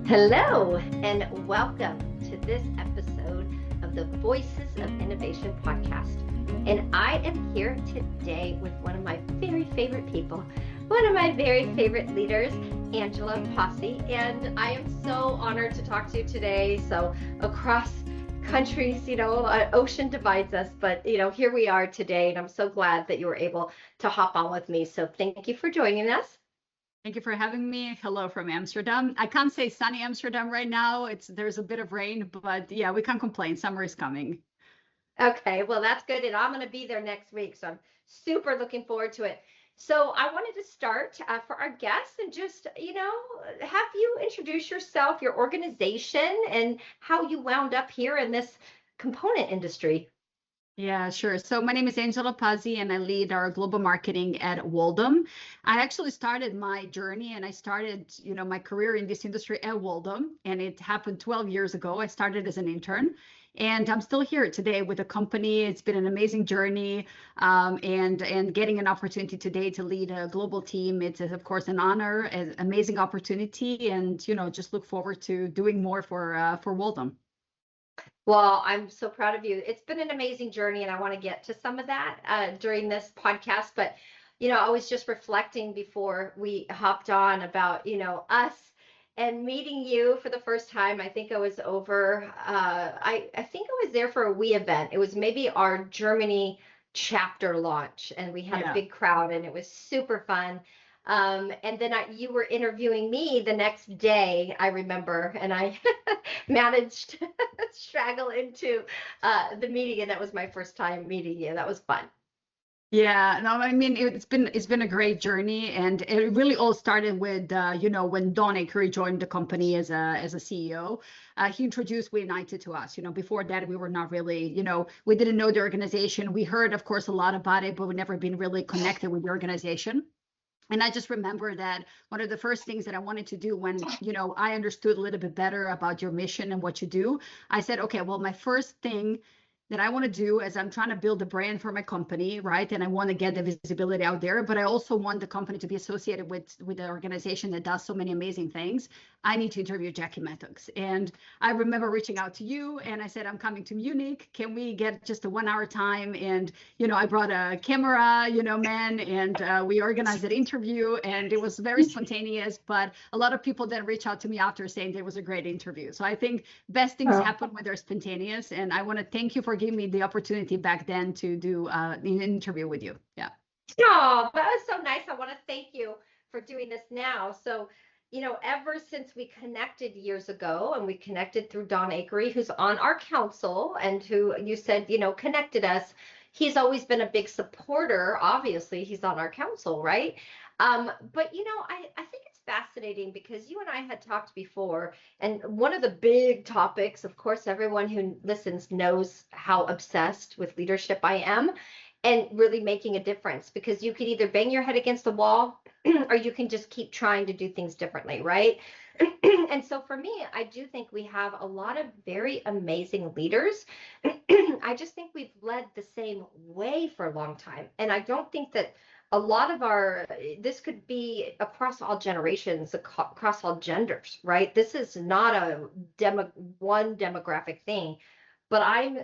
Hello, and welcome to this episode of the Voices of Innovation podcast. And I am here today with one of my very favorite people, one of my very favorite leaders, Andjela Pasi. And I am so honored to talk to you today. So across countries, an ocean divides us, but here we are today, and I'm so glad that you were able to hop on with me. So thank you for joining us. Thank you for having me. Hello from Amsterdam. I can't say sunny Amsterdam right now. There's a bit of rain, but yeah, we can't complain. Summer is coming. Okay, well, that's good. And I'm going to be there next week. So I'm super looking forward to it. So I wanted to start for our guests and just, have you introduce yourself, your organization, and how you wound up here in this component industry. Yeah, sure. So my name is Andjela Pasi, and I lead our global marketing at Waldom. I actually started my journey, and I started, my career in this industry at Waldom, and it happened 12 years ago. I started as an intern, and I'm still here today with the company. It's been an amazing journey, and getting an opportunity today to lead a global team. It's of course an honor, an amazing opportunity, and just look forward to doing more for Waldom. Well, I'm so proud of you. It's been an amazing journey, and I want to get to some of that during this podcast. But, I was just reflecting before we hopped on about, us and meeting you for the first time. I think I was over, I think I was there for a We event. It was maybe our Germany chapter launch, and we had a big crowd, and it was super fun. And then you were interviewing me the next day, I remember, and I managed to straggle into the meeting, and that was my first time meeting you. That was fun. Yeah, no, I mean it's been a great journey, and it really all started with when Don Akery joined the company as a CEO. He introduced We United to us. Before that we were not really, we didn't know the organization. We heard, of course, a lot about it, but we never been really connected with the organization. And I just remember that one of the first things that I wanted to do when, I understood a little bit better about your mission and what you do, I said, okay, well, my first thing that I want to do is I'm trying to build a brand for my company, right? And I want to get the visibility out there, but I also want the company to be associated with an organization that does so many amazing things. I need to interview Jackie Mattox. And I remember reaching out to you, and I said, I'm coming to Munich. Can we get just a 1 hour time? And, I brought a camera, man, and we organized an interview, and it was very spontaneous, but a lot of people then reach out to me after saying it was a great interview. So I think best things happen when they're spontaneous. And I want to thank you for giving me the opportunity back then to do an interview with you. Yeah. Oh, that was so nice. I want to thank you for doing this now. So, ever since we connected years ago, and we connected through Don Akery, who's on our council and who you said, connected us, he's always been a big supporter. Obviously, he's on our council, right? But, I think it's fascinating because you and I had talked before, and one of the big topics, of course, everyone who listens knows how obsessed with leadership I am, and really making a difference, because you could either bang your head against the wall or you can just keep trying to do things differently, right? And so for me, I do think we have a lot of very amazing leaders. I just think we've led the same way for a long time. And I don't think that a lot of this could be across all generations, across all genders, right? This is not a one demographic thing, but I'm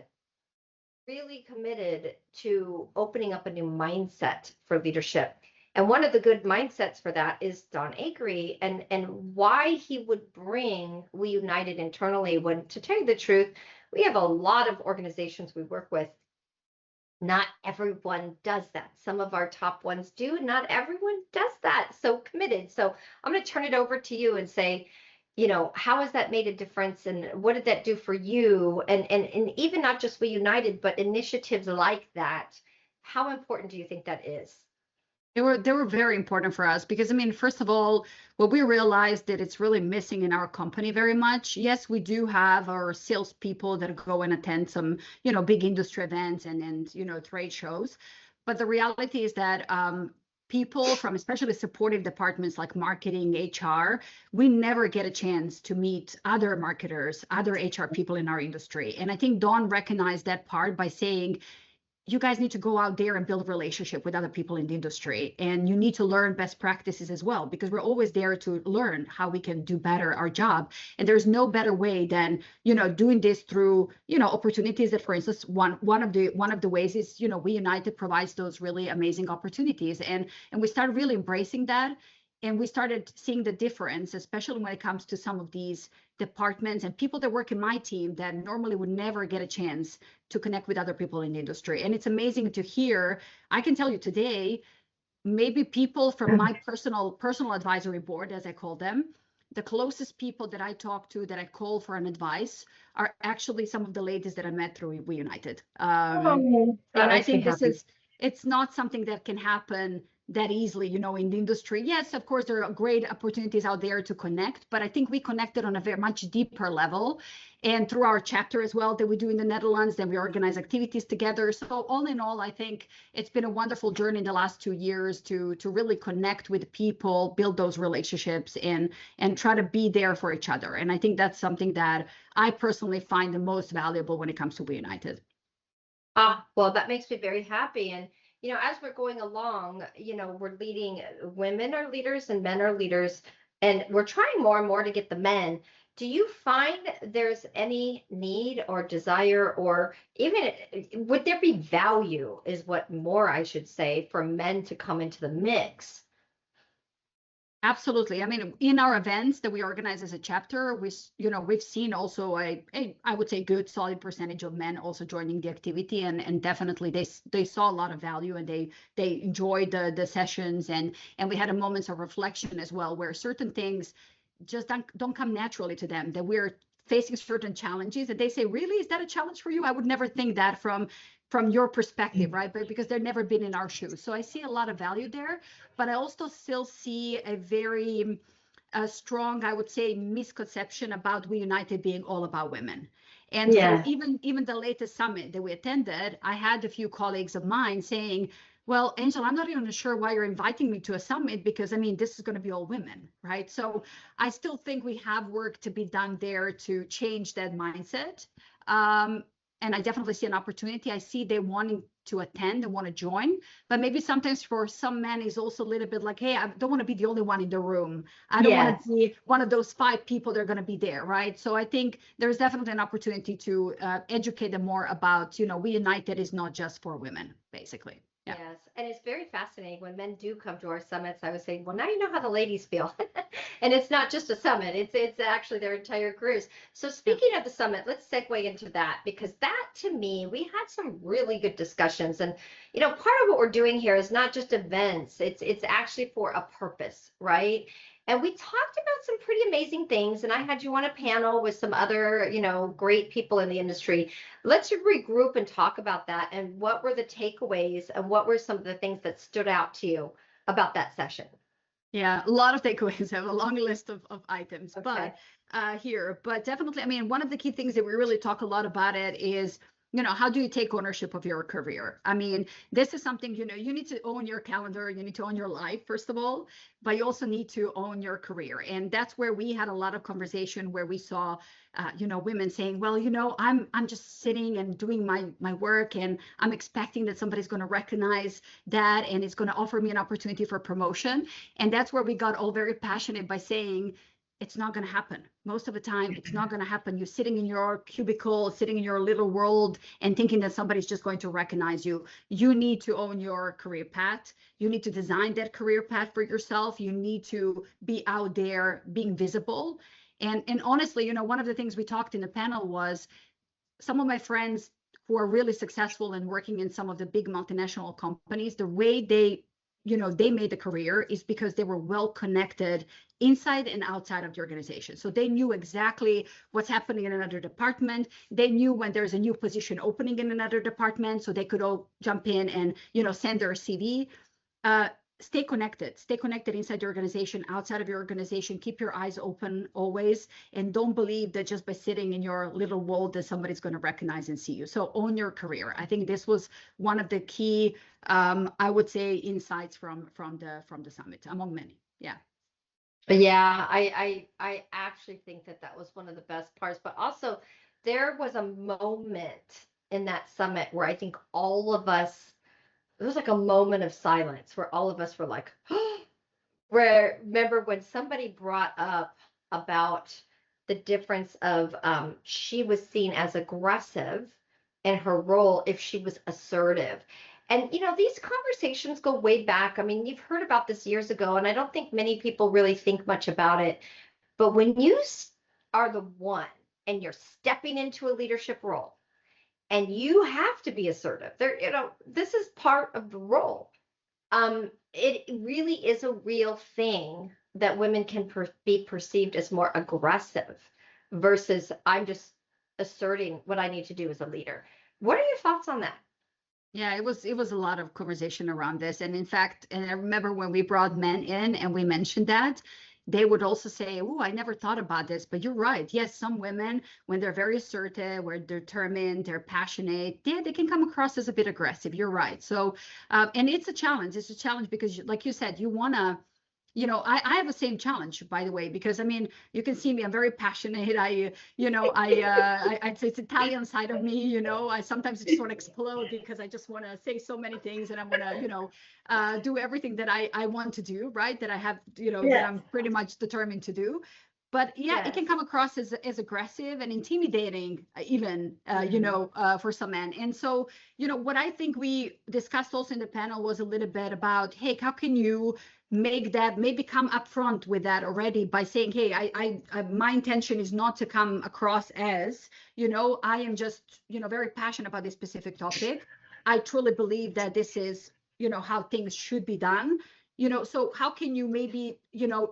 really committed to opening up a new mindset for leadership. And one of the good mindsets for that is Don Akery, and why he would bring We United internally, when, to tell you the truth, we have a lot of organizations we work with. Not everyone does that. Some of our top ones do. Not everyone does that. So committed. So I'm going to turn it over to you and say, how has that made a difference, and what did that do for you? And even not just We United, but initiatives like that. How important do you think that is? They were very important for us because, I mean, first of all, what we realized that it's really missing in our company very much. Yes, we do have our salespeople that go and attend some, big industry events and trade shows. But the reality is that people from especially supportive departments like marketing, HR, we never get a chance to meet other marketers, other HR people in our industry. And I think Don recognized that part by saying, you guys need to go out there and build a relationship with other people in the industry. And you need to learn best practices as well, because we're always there to learn how we can do better our job. And there's no better way than, doing this through, opportunities that, for instance, one of the ways is, We United provides those really amazing opportunities. And we started really embracing that. And we started seeing the difference, especially when it comes to some of these departments and people that work in my team that normally would never get a chance to connect with other people in the industry. And it's amazing to hear. I can tell you today, maybe people from my personal advisory board, as I call them, the closest people that I talk to, that I call for an advice, are actually some of the ladies that I met through We United. Oh, that And I makes me think happy. it's not something that can happen that easily, in the industry. Yes, of course, there are great opportunities out there to connect, but I think we connected on a very much deeper level. And through our chapter as well that we do in the Netherlands, then we organize activities together. So all in all, I think it's been a wonderful journey in the last 2 years to really connect with people, build those relationships, and try to be there for each other. And I think that's something that I personally find the most valuable when it comes to We United. Ah, well, that makes me very happy. And, as we're going along, we're leading, women are leaders and men are leaders, and we're trying more and more to get the men. Do you find there's any need or desire, or even would there be value, is what more I should say, for men to come into the mix? Absolutely. I mean, in our events that we organize as a chapter, we've seen also I would say good solid percentage of men also joining the activity, and definitely they saw a lot of value, and they enjoyed the sessions, and we had a moments of reflection as well, where certain things just don't come naturally to them, that we're facing certain challenges, and they say, really, is that a challenge for you? I would never think that from your perspective, right? But because they've never been in our shoes. So I see a lot of value there, but I also still see a very strong, I would say, misconception about We United being all about women. And so Yeah. even the latest summit that we attended, I had a few colleagues of mine saying, well, Angela, I'm not even sure why you're inviting me to a summit, because I mean, this is going to be all women, right? So I still think we have work to be done there to change that mindset. And I definitely see an opportunity. I see they wanting to attend, they want to join, but maybe sometimes for some men is also a little bit like, hey, I don't want to be the only one in the room. I don't want Yes. to be one of those 5 people that are going to be there, right? So I think there's definitely an opportunity to educate them more about, We United is not just for women, basically. Yeah. Yes, and it's very fascinating when men do come to our summits. I would say, well, now you know how the ladies feel, and it's not just a summit; it's actually their entire careers. So Yeah. speaking of the summit, let's segue into that, because that, to me, we had some really good discussions, and part of what we're doing here is not just events; it's actually for a purpose, right? And we talked about some pretty amazing things, and I had you on a panel with some other, great people in the industry. Let's regroup and talk about that, and what were the takeaways, and what were some of the things that stood out to you about that session? Yeah, a lot of takeaways. I have a long list of items, Okay. but definitely, I mean, one of the key things that we really talk a lot about it is, how do you take ownership of your career? I mean, this is something, you need to own your calendar, you need to own your life, first of all, but you also need to own your career. And that's where we had a lot of conversation where we saw, women saying, well, I'm just sitting and doing my work, and I'm expecting that somebody's going to recognize that, and it's going to offer me an opportunity for promotion. And that's where we got all very passionate by saying, it's not going to happen. Most of the time, it's not going to happen. You're sitting in your cubicle, sitting in your little world, and thinking that somebody's just going to recognize you. You need to own your career path. You need to design that career path for yourself. You need to be out there being visible. And honestly, one of the things we talked in the panel was some of my friends who are really successful and working in some of the big multinational companies, the way they made a career is because they were well connected inside and outside of the organization. So they knew exactly what's happening in another department. They knew when there's a new position opening in another department, so they could all jump in and send their CV. Stay connected inside your organization, outside of your organization. Keep your eyes open always, and don't believe that just by sitting in your little world that somebody's going to recognize and see you. So own your career. I think this was one of the key, I would say, insights from the summit, among many. Yeah. Yeah, I actually think that that was one of the best parts, but also there was a moment in that summit where I think all of us, it was like a moment of silence where all of us were like, where remember when somebody brought up about the difference of she was seen as aggressive in her role if she was assertive. And these conversations go way back. I mean, you've heard about this years ago, and I don't think many people really think much about it. But when you are the one and you're stepping into a leadership role and you have to be assertive, this is part of the role. It really is a real thing that women can be perceived as more aggressive versus I'm just asserting what I need to do as a leader. What are your thoughts on that? Yeah, it was a lot of conversation around this. And in fact, and I remember when we brought men in and we mentioned that, they would also say, "Oh, I never thought about this." But you're right. Yes, some women, when they're very assertive, they're determined, they're passionate, yeah, they can come across as a bit aggressive. You're right. So, and it's a challenge. It's a challenge because, like you said, you wanna, I have the same challenge, by the way, because I mean, you can see me, I'm very passionate. It's Italian side of me, I sometimes just want to explode because I just want to say so many things and I want to, do everything that I want to do, right? That I have, that Yes. I'm pretty much determined to do. But yeah, it Yes. can come across as aggressive and intimidating, even, for some men. And so, what I think we discussed also in the panel was a little bit about, hey, how can you make that, maybe come upfront with that already by saying, hey, my intention is not to come across as, I am just, very passionate about this specific topic. I truly believe that this is, how things should be done. So how can you maybe,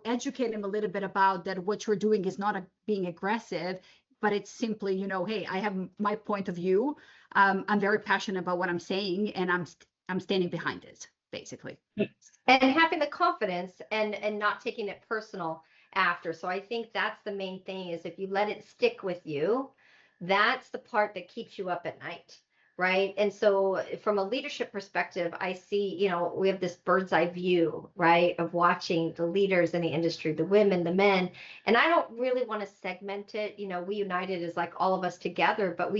educate him a little bit about that what you're doing is not being aggressive, but it's simply, hey, I have my point of view. I'm very passionate about what I'm saying, and I'm standing behind it, basically. And having the confidence and not taking it personal after. So I think that's the main thing is if you let it stick with you, that's the part that keeps you up at night, right? And so from a leadership perspective, I see, we have this bird's eye view, right, of watching the leaders in the industry, the women, the men. And I don't really want to segment it. We United is like all of us together, but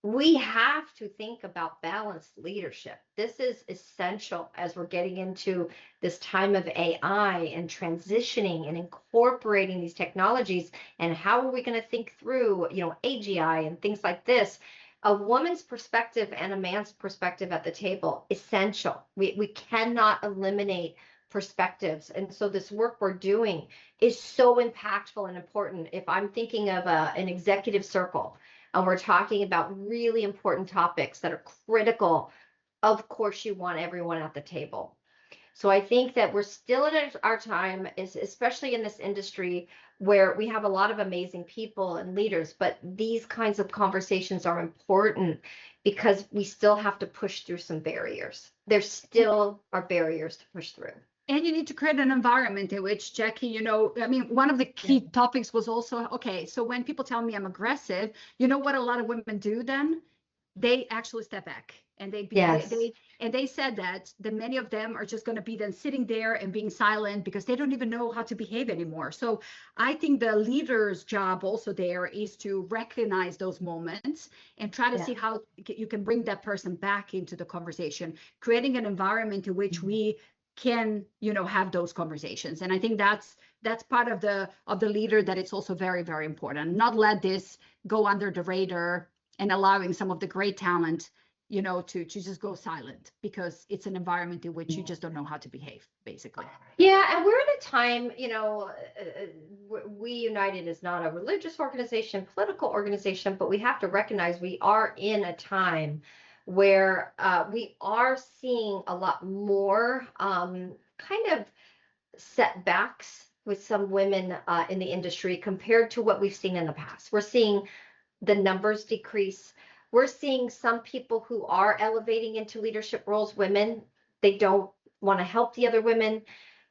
we have to think about balanced leadership. This is essential as we're getting into this time of AI and transitioning and incorporating these technologies. And how are we going to think through, AGI and things like this? A woman's perspective and a man's perspective at the table, essential. We cannot eliminate perspectives. And so this work we're doing is so impactful and important. If I'm thinking of an executive circle, and we're talking about really important topics that are critical, of course you want everyone at the table. So I think that we're still at our time, especially in this industry where we have a lot of amazing people and leaders, but these kinds of conversations are important because we still have to push through some barriers. There still are barriers to push through. And you need to create an environment in which, Jackie, I mean, one of the key topics was also, okay, so when people tell me I'm aggressive, you know what a lot of women do then? They actually step back and Yes. they said that many of them are just going to be then sitting there and being silent because they don't even know how to behave anymore. So I think the leader's job also there is to recognize those moments and try to see how you can bring that person back into the conversation, creating an environment in which we can, have those conversations. And I think that's part of the leader, that it's also very, very important. Not let this go under the radar and allowing some of the great talent, to just go silent because it's an environment in which you just don't know how to behave, basically. Yeah, and we're at a time, we United is not a religious organization, political organization, but we have to recognize we are in a time where we are seeing a lot more kind of setbacks with some women in the industry compared to what we've seen in the past. We're seeing the numbers decrease. We're seeing some people who are elevating into leadership roles, women, they don't want to help the other women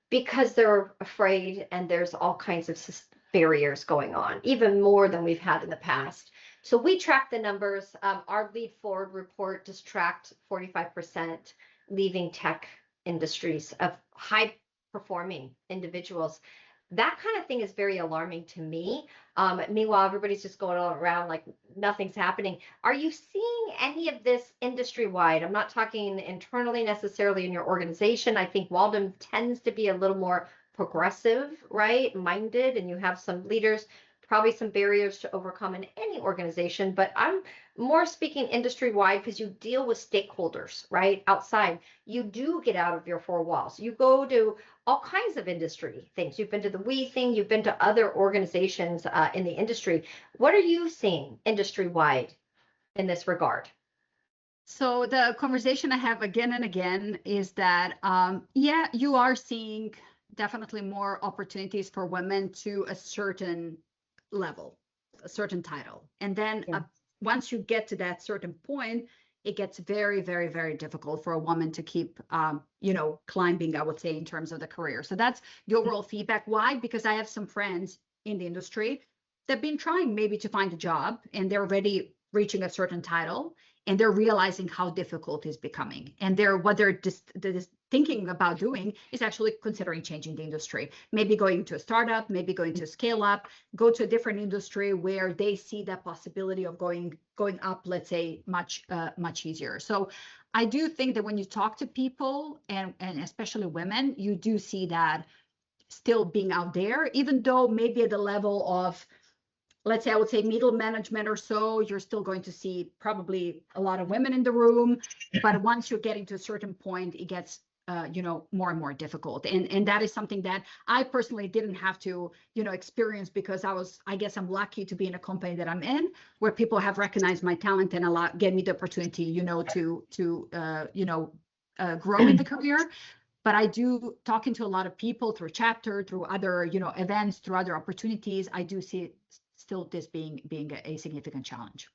because they're afraid, and there's all kinds of barriers going on, even more than we've had in the past. So we track the numbers. Our Lead Forward report just tracked 45% leaving tech industries of high performing individuals. That kind of thing is very alarming to me. Meanwhile, everybody's just going all around like nothing's happening. Are you seeing any of this industry wide? I'm not talking internally necessarily in your organization. I think Waldom tends to be a little more progressive, right? Minded, and you have some leaders, probably some barriers to overcome in any organization. But I'm more speaking industry wide because you deal with stakeholders, right? Outside, you do get out of your four walls. You go to all kinds of industry things. You've been to the We thing, you've been to other organizations in the industry. What are you seeing industry wide in this regard? So the conversation I have again and again is that, yeah, you are seeing definitely more opportunities for women to a certain level, a certain title. And then Yeah. once you get to that certain point, it gets very, very, very difficult for a woman to keep, climbing, I would say, in terms of the career. So that's the overall feedback. Why? Because I have some friends in the industry that have been trying maybe to find a job and they're already reaching a certain title and they're realizing how difficult it's becoming. And they're just thinking about doing is actually considering changing the industry, maybe going to a startup, maybe going to scale up, go to a different industry where they see that possibility of going up, let's say, much easier. So I do think that when you talk to people and especially women, you do see that still being out there, even though maybe at the level of, let's say, I would say middle management or so, you're still going to see probably a lot of women in the room. But once you're getting to a certain point, it gets, more and more difficult. And that is something that I personally didn't have to, experience because I guess I'm lucky to be in a company that I'm in where people have recognized my talent and gave me the opportunity, to grow in the career. But I do, talking to a lot of people through chapter, through other, events, through other opportunities, I do see still this being a significant challenge.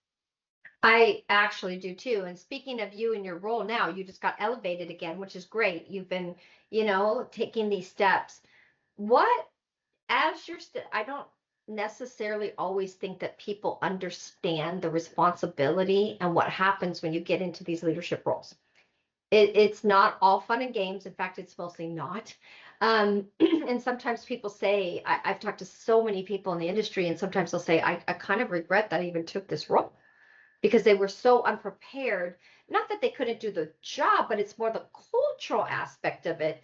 I actually do too. And speaking of you and your role now, you just got elevated again, which is great. You've been, taking these steps. What, as you're, I don't necessarily always think that people understand the responsibility and what happens when you get into these leadership roles. It's not all fun and games. In fact, it's mostly not. And sometimes people say, I've talked to so many people in the industry, and sometimes they'll say, I kind of regret that I even took this role because they were so unprepared. Not that they couldn't do the job, but it's more the cultural aspect of it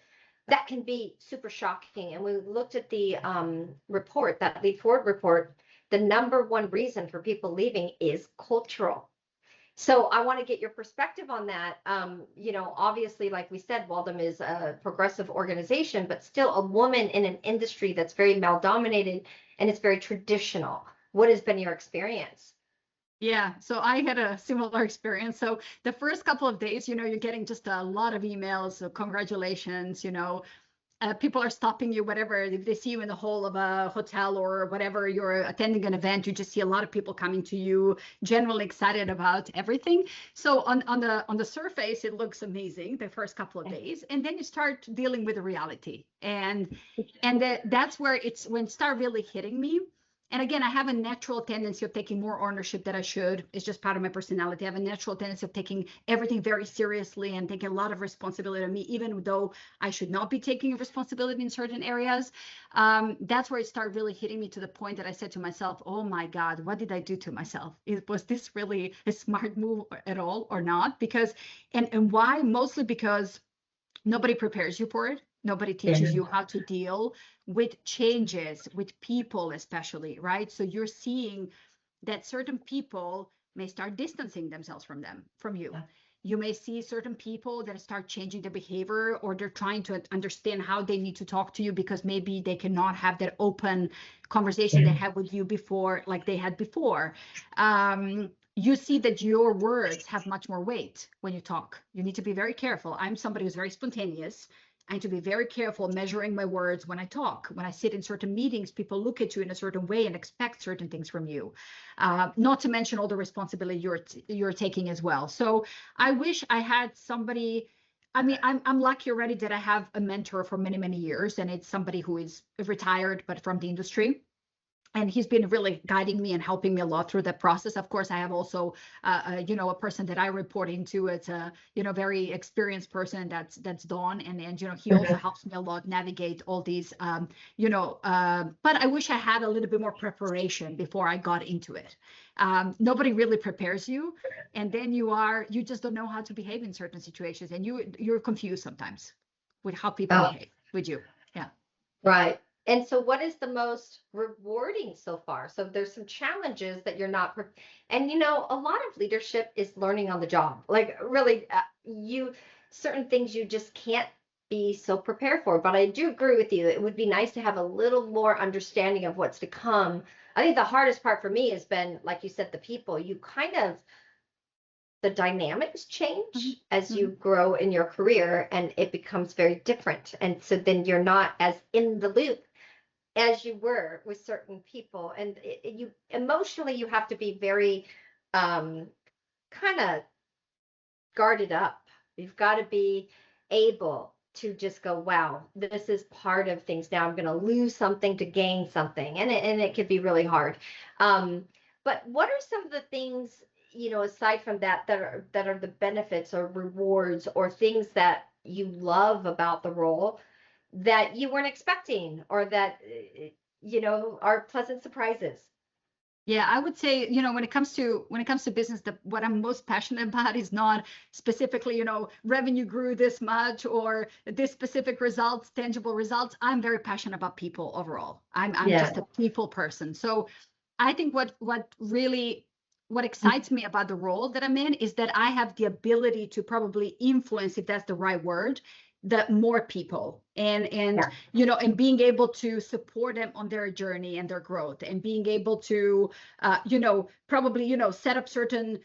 that can be super shocking. And we looked at the report, that Lead Forward report, the number one reason for people leaving is cultural. So I want to get your perspective on that. Obviously, like we said, Waldom is a progressive organization, but still a woman in an industry that's very male dominated and it's very traditional. What has been your experience? Yeah, so I had a similar experience. So the first couple of days, you're getting just a lot of emails, so congratulations, people are stopping you, whatever. If they see you in the hall of a hotel or whatever, you're attending an event, you just see a lot of people coming to you, generally excited about everything. So on the surface, it looks amazing the first couple of days, and then you start dealing with the reality, and that's where when it started really hitting me. And again, I have a natural tendency of taking more ownership than I should. It's just part of my personality. I have a natural tendency of taking everything very seriously and taking a lot of responsibility on me, even though I should not be taking responsibility in certain areas. That's where it started really hitting me to the point that I said to myself, oh my God, what did I do to myself? Was this really a smart move at all or not? Because, and why? Mostly because nobody prepares you for it. Nobody teaches you how to deal with changes, with people especially, right? So you're seeing that certain people may start distancing themselves from you. Yeah. You may see certain people that start changing their behavior, or they're trying to understand how they need to talk to you because maybe they cannot have that open conversation they had with you before, like they had before. You see that your words have much more weight when you talk. You need to be very careful. I'm somebody who's very spontaneous. I need to be very careful measuring my words when I talk. When I sit in certain meetings, people look at you in a certain way and expect certain things from you. Not to mention all the responsibility you're taking as well. So I wish I had somebody. I mean, I'm lucky already that I have a mentor for many, many years, and it's somebody who is retired but from the industry. and he's been really guiding me and helping me a lot through the process. Of course, I have also, a person that I report into. It's a, very experienced person. That's Dawn, and he also Mhm. helps me a lot navigate all these, but I wish I had a little bit more preparation before I got into it. Nobody really prepares you, and then you just don't know how to behave in certain situations, and you're confused sometimes with how people Oh, behave with you. Yeah. right. And so what is the most rewarding so far? So there's some challenges that you're not, and a lot of leadership is learning on the job. Like really, certain things you just can't be so prepared for. But I do agree with you. It would be nice to have a little more understanding of what's to come. I think the hardest part for me has been, like you said, the people. You kind of the dynamics Mhm. change as you Mhm. grow in your career and it becomes very different. And so then you're not as in the loop as you were with certain people. And you emotionally, you have to be very um, kind of guarded up. You've got to be able to just go, wow, this is part of things. Now I'm going to lose something to gain something. And it could be really hard. Um, but what are some of the things, aside from that are the benefits or rewards or things that you love about the role that you weren't expecting or that, are pleasant surprises? Yeah, I would say, when it comes to business, what I'm most passionate about is not specifically, revenue grew this much or this specific results, tangible results. I'm very passionate about people overall. I'm Yeah. just a people person. So I think what excites me about the role that I'm in is that I have the ability to probably influence, if that's the right word, the more people, and being able to support them on their journey and their growth, and being able to probably set up certain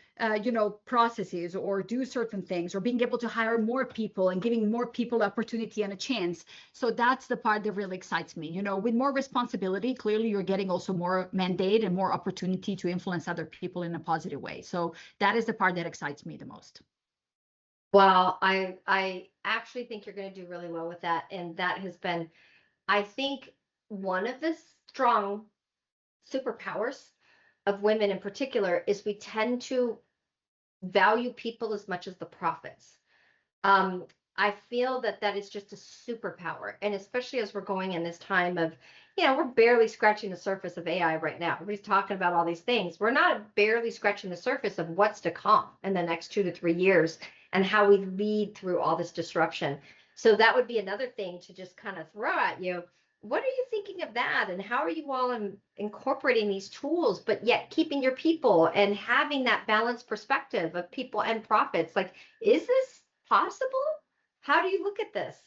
processes or do certain things, or being able to hire more people and giving more people opportunity and a chance. So that's the part that really excites me. With more responsibility, clearly you're getting also more mandate and more opportunity to influence other people in a positive way. So that is the part that excites me the most. Well, I actually think you're going to do really well with that, and that has been, I think, one of the strong superpowers of women in particular is we tend to value people as much as the profits. Um, I feel that that is just a superpower, and especially as we're going in this time of, we're barely scratching the surface of AI right now. Everybody's talking about all these things. We're not barely scratching the surface of what's to come in the next 2 to 3 years and how we lead through all this disruption. So that would be another thing to just kind of throw at you. What are you thinking of that, and how are you all incorporating these tools, but yet keeping your people and having that balanced perspective of people and profits? Like, is this possible? How do you look at this?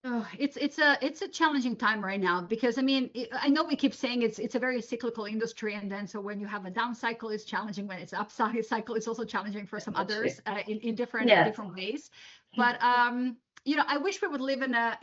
Oh, it's a challenging time right now, because I mean, I know we keep saying it's a very cyclical industry, and then so when you have a down cycle, it's challenging. When it's up cycle, it's also challenging for some That's true. others, in different Yes. different ways. But I wish we would live in a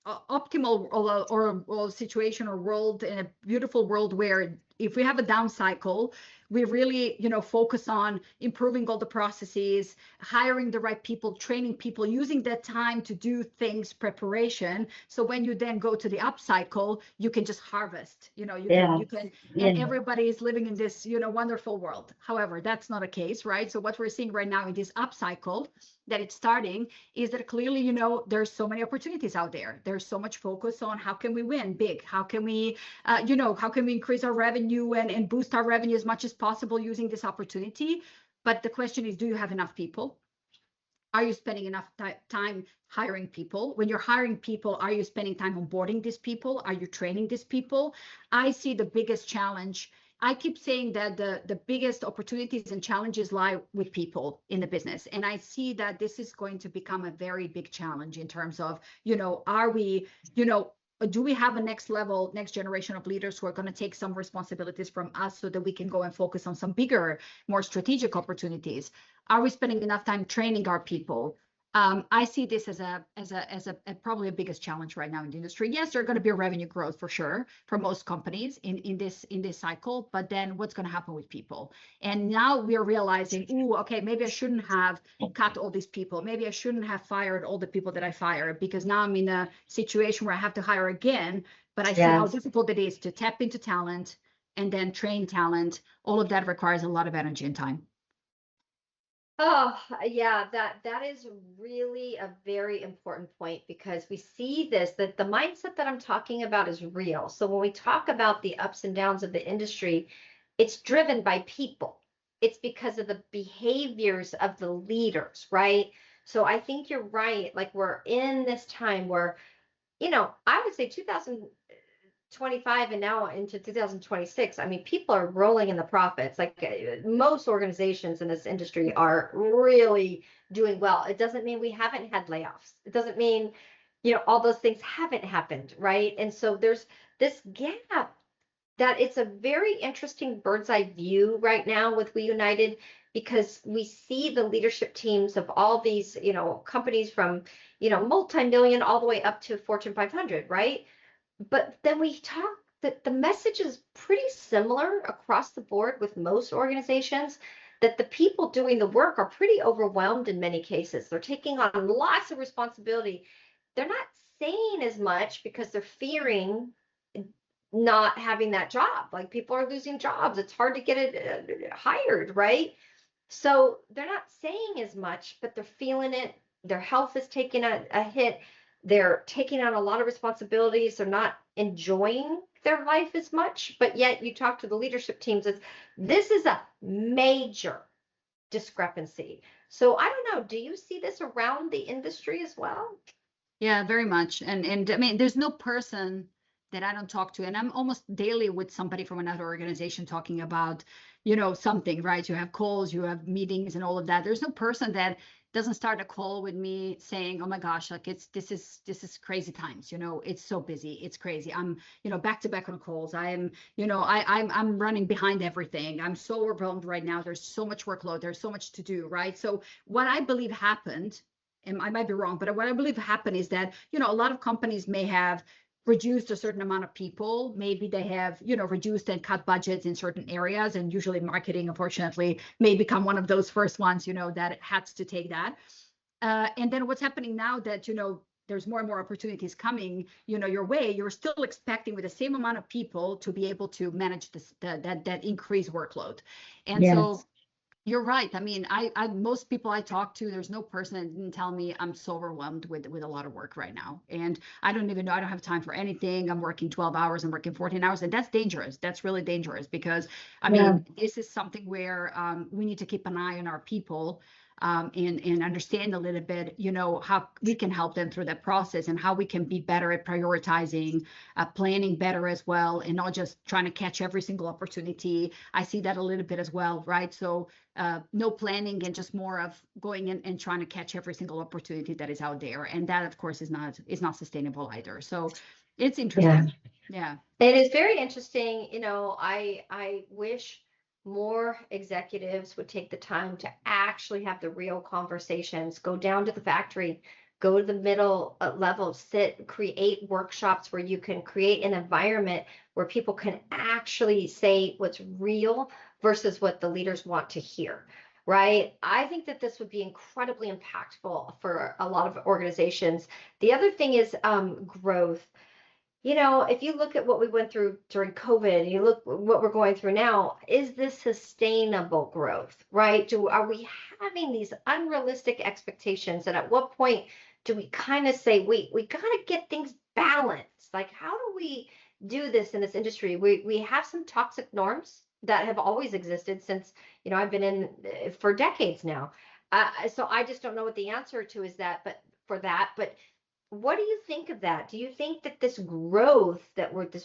optimal or situation or world, in a beautiful world where if we have a down cycle, we really focus on improving all the processes, hiring the right people, training people, using that time to do things preparation. So when you then go to the up cycle, you can just harvest, Yeah. and Yeah. everybody is living in this, wonderful world. However, that's not a case, right? So what we're seeing right now in this up cycle that it's starting is that clearly, there's so many opportunities out there. There's so much focus on how can we win big? How can we, how can we increase our revenue and boost our revenue as much as possible using this opportunity? But the question is, do you have enough people? Are you spending enough time hiring people? When you're hiring people, are you spending time onboarding these people? Are you training these people? I see the biggest challenge. I keep saying that the biggest opportunities and challenges lie with people in the business. And I see that this is going to become a very big challenge in terms of, are we, do we have a next generation of leaders who are going to take some responsibilities from us so that we can go and focus on some bigger, more strategic opportunities? Are we spending enough time training our people? I see this as a probably the biggest challenge right now in the industry. Yes, there's going to be a revenue growth for sure for most companies in this cycle, but then what's going to happen with people? And now we are realizing, ooh, okay, maybe I shouldn't have cut all these people. Maybe I shouldn't have fired all the people that I fired, because now I'm in a situation where I have to hire again. But I see how Yes. difficult it is to tap into talent and then train talent. All of that requires a lot of energy and time. Oh, yeah, that is really a very important point, because we see this, that the mindset that I'm talking about is real. So when we talk about the ups and downs of the industry, it's driven by people. It's because of the behaviors of the leaders, right? So I think you're right. Like, we're in this time where, I would say 2025 and now into 2026, I mean, people are rolling in the profits. Like, most organizations in this industry are really doing well. It doesn't mean we haven't had layoffs. It doesn't mean, all those things haven't happened, right? And so there's this gap that it's a very interesting bird's eye view right now with We United, because we see the leadership teams of all these, companies from, multi-million all the way up to Fortune 500, right? But then we talk that the message is pretty similar across the board with most organizations, that the people doing the work are pretty overwhelmed in many cases. They're taking on lots of responsibility. They're not saying as much because they're fearing not having that job. Like, people are losing jobs. It's hard to get it hired, right? So they're not saying as much, but they're feeling it. Their health is taking a hit. They're taking on a lot of responsibilities. They're not enjoying their life as much, but yet you talk to the leadership teams, this is a major discrepancy. So I don't know, do you see this around the industry as well? Yeah, very much. And I mean, there's no person that I don't talk to, and I'm almost daily with somebody from another organization talking about, something, right? You have calls, you have meetings and all of that. There's no person that doesn't start a call with me saying, "Oh my gosh, like this is crazy times, it's so busy, it's crazy. I'm, back to back on calls. I am, I'm running behind everything. I'm so overwhelmed right now. There's so much workload, there's so much to do, right?" So what I believe happened, and I might be wrong, but what I believe happened is that, a lot of companies may have reduced a certain amount of people. Maybe they have, reduced and cut budgets in certain areas. And usually marketing, unfortunately, may become one of those first ones, that has to take that. And then what's happening now that, there's more and more opportunities coming, your way, you're still expecting with the same amount of people to be able to manage that increased workload. And so Yes. you're right. I mean, most people I talk to, there's no person that didn't tell me I'm so overwhelmed with a lot of work right now. And I don't even know, I don't have time for anything. I'm working 12 hours, I'm working 14 hours, and that's dangerous. That's really dangerous, because I Yeah. mean, this is something where we need to keep an eye on our people, and understand a little bit, how we can help them through that process, and how we can be better at prioritizing, planning better as well, and not just trying to catch every single opportunity. I see that a little bit as well, right? So no planning, and just more of going in and trying to catch every single opportunity that is out there. And that, of course, is not sustainable either. So it's Yeah. interesting. Yeah. It is very interesting. I wish more executives would take the time to actually have the real conversations, go down to the factory, go to the middle level, sit, create workshops where you can create an environment where people can actually say what's real versus what the leaders want to hear. Right. I think that this would be incredibly impactful for a lot of organizations. The other thing is growth. If you look at what we went through during COVID, you look what we're going through now, is this sustainable growth, right? Are we having these unrealistic expectations? And at what point do we kind of say, we got to get things balanced? Like, how do we do this in this industry? We have some toxic norms that have always existed since, I've been in for decades now. So I just don't know what the answer to is that, but for that, but what do you think of that? Do you think that this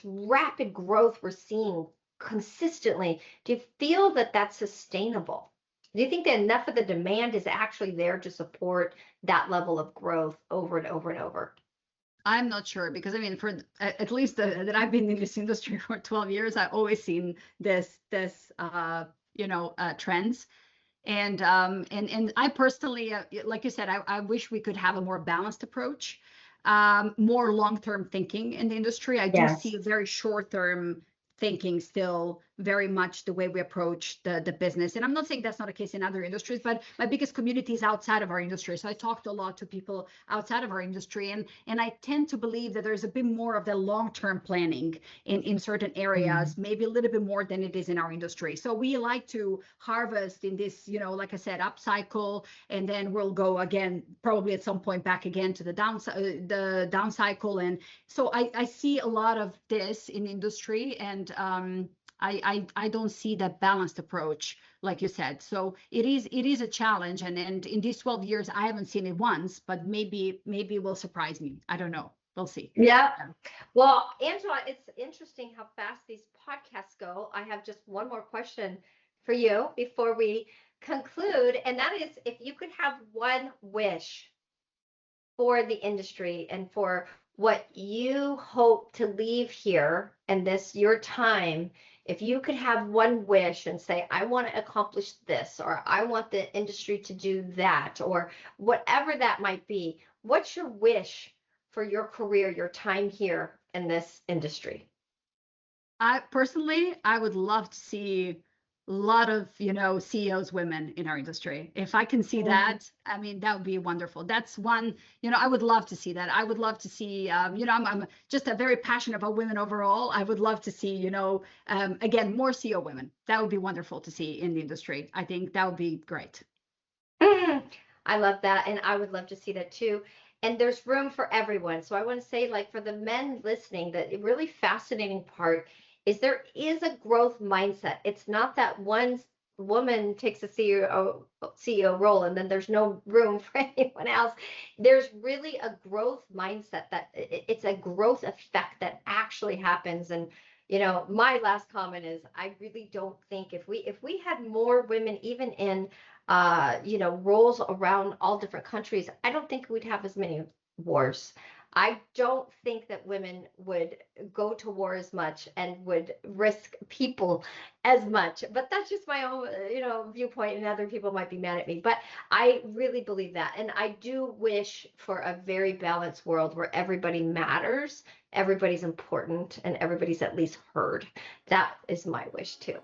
rapid growth we're seeing consistently, do you feel that that's sustainable? Do you think that enough of the demand is actually there to support that level of growth over and over and over? I'm not sure, because I mean, for at least that I've been in this industry for 12 years, I've always seen this trends. And I personally, like you said, I wish we could have a more balanced approach, more long-term thinking in the industry. I do see Yes. a very short-term thinking still very much the way we approach the business. And I'm not saying that's not a case in other industries, but my biggest community is outside of our industry. So I talked a lot to people outside of our industry, and I tend to believe that there's a bit more of the long-term planning in certain areas, maybe a little bit more than it is in our industry. So we like to harvest in this, like I said, upcycle, and then we'll go again, probably at some point back again to the down cycle. And so I see a lot of this in industry, and I don't see that balanced approach, like you said. So it is a challenge, and in these 12 years, I haven't seen it once, but maybe it will surprise me. I don't know. We'll see. Yeah. Well, Andjela, it's interesting how fast these podcasts go. I have just one more question for you before we conclude, and that is, if you could have one wish for the industry and for what you hope to leave here and this your time, if you could have one wish and say, I want to accomplish this, or I want the industry to do that, or whatever that might be, what's your wish for your career, your time here in this industry? I personally, I would love to see a lot of, CEOs women in our industry. If I can see that, I mean, that would be wonderful. That's one, I would love to see that. I would love to see, I'm just a very passionate about women overall. I would love to see, again, more CEO women. That would be wonderful to see in the industry. I think that would be great. I love that. And I would love to see that too. And there's room for everyone. So I want to say, like, for the men listening, the really fascinating part is there is a growth mindset. It's not that one woman takes a CEO role and then there's no room for anyone else. There's really a growth mindset, that it's a growth effect that actually happens. And my last comment is, I really don't think if we had more women, even in roles around all different countries, I don't think we'd have as many wars. I don't think that women would go to war as much and would risk people as much. But that's just my own, viewpoint, and other people might be mad at me. But I really believe that. And I do wish for a very balanced world where everybody matters, everybody's important, and everybody's at least heard. That is my wish too.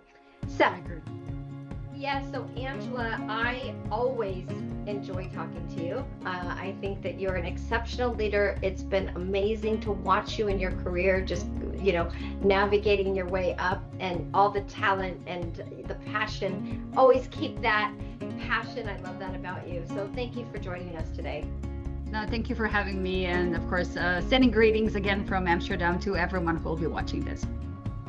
So, yeah, so Andjela, I always enjoy talking to you. I think that you're an exceptional leader. It's been amazing to watch you in your career, just, navigating your way up, and all the talent and the passion. Always keep that passion. I love that about you. So thank you for joining us today. No, thank you for having me. And of course, sending greetings again from Amsterdam to everyone who will be watching this.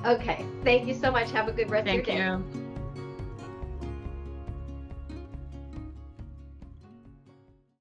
Okay. Thank you so much. Have a good rest of your day. Thank you.